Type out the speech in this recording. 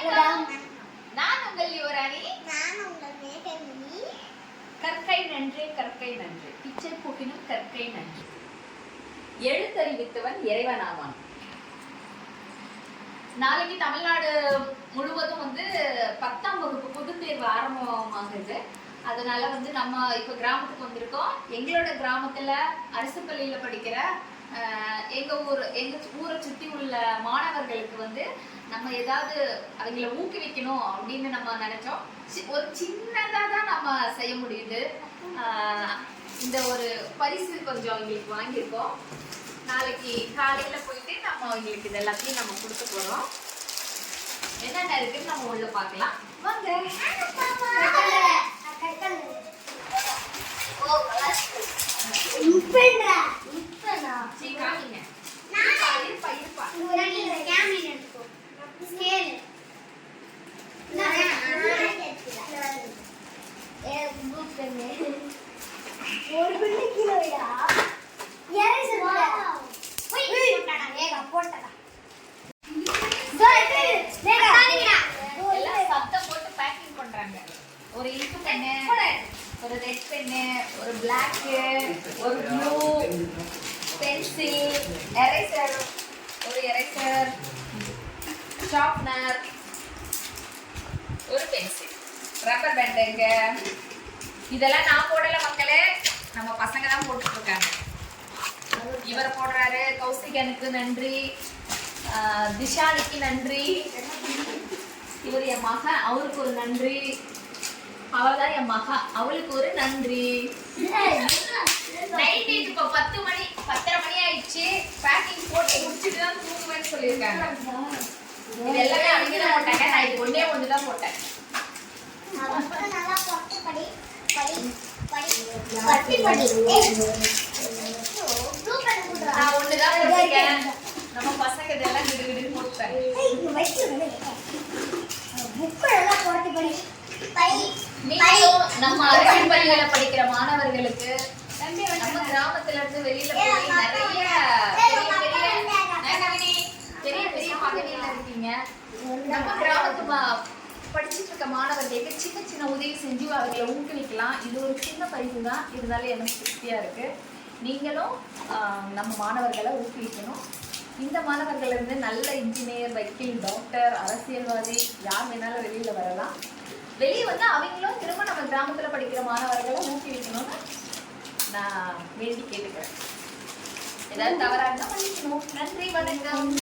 வணக்கம். நான் உங்கள் யுவராணி. கற்கை நன்றே கற்கை நன்றே, பிச்சை போக்கினும் கற்கை நன்றே, எழுத்தறிவித்தவன் இறைவனாவான். நாளைக்கு தமிழ்நாடு முழுவதும் 10ஆம் வகுப்பு பொதுத் தேர்வு ஆரம்பமாகுது. அதனால நம்ம இப்ப கிராமத்துக்கு வந்திருக்கோம். எங்களோட கிராமத்துல அரசு பள்ளியில படிக்கிற எங்க ஊரை சுத்தி உள்ள மாணவர்களுக்கு நம்ம ஏதாவது அவங்கள ஊக்குவிக்கணும் அப்படின்னு நம்ம நினைச்சோம். ஒரு சின்னதா தான் நம்ம செய்ய முடியுது. இந்த ஒரு பரிசு கொஞ்சம் அவங்களுக்கு வாங்கியிருக்கோம். நாளைக்கு காலையில போயிட்டு நம்ம அவங்களுக்கு இது எல்லாத்தையும் நம்ம கொடுக்க போறோம். என்னென்ன இருக்குன்னு நம்ம உள்ள பார்க்கலாம் வாங்க. ஒரு இங்கு பென்னு, ஒரு ரெட் பென்னு, ஒரு பிளாக், ஒரு ப்ளூ பென்சில், எரேசர், ஒரு எரேசர், ஷார்ப்னர், ஒரு பென்சில், ரப்பர் பேண்டுங்க. இதெல்லாம் நான் போடல மக்களே, நம்ம பசங்க தான் போட்டுட்டு இருக்காங்க. இவர் போடுறாரு. கௌசிகனுக்கு நன்றி, திஷானிக்கு நன்றி, இவர் என் மகன், அவருக்கு ஒரு நன்றி, அவள்தான் என் மகா, அவளுக்கு ஒரு நன்றி. நைட் இப்போ 10 மணி 10:30 மணி ஆயிடுச்சு. பேக்கிங் போட்டு முடிச்சுட்டு தான் தூங்குவேன்னு சொல்லியிருக்காங்க. இது எல்லாமே அவங்க தான் போட்டாங்க. நான் இது ஒண்ணே தான் போட்டேன். நான் ஒண்ணுதான் போட்டிருக்கேன். நம்ம பசங்க இதெல்லாம் கிடுகிடுன்னு போட்டுட்டாங்க. நம்ம அரசு பள்ளியில படிக்கிற மாணவர்களுக்கு நம்ம கிராமத்துல இருந்து வெளியில போய் நிறைய பெரிய பெரிய பகுதியில இருக்கீங்க. நம்ம கிராமத்து படிச்சுட்டு இருக்க மாணவர்களுக்கு சின்ன சின்ன உதவி செஞ்சு அவர்களை ஊக்குவிக்கலாம். இது ஒரு சின்ன பரிசு தான், இருந்தாலும் எனக்கு திருப்தியா இருக்கு. நீங்களும் நம்ம மாணவர்களை ஊக்குவிக்கணும். இந்த மாணவர்கள் இருந்து நல்ல இன்ஜினியர், வக்கீல், டாக்டர், அரசியல்வாதி யார் வேணாலும் வெளியில வரலாம். வெளியே அவங்களும் திரும்ப நம்ம கிராமத்துல படிக்கிற மாணவர்களை ஊக்குவிக்கணும்னு நான் வேண்டி கேட்டுக்கிறேன். ஏதாவது தவறா இருந்தா மன்னிக்கணும். நன்றி, வணக்கம்.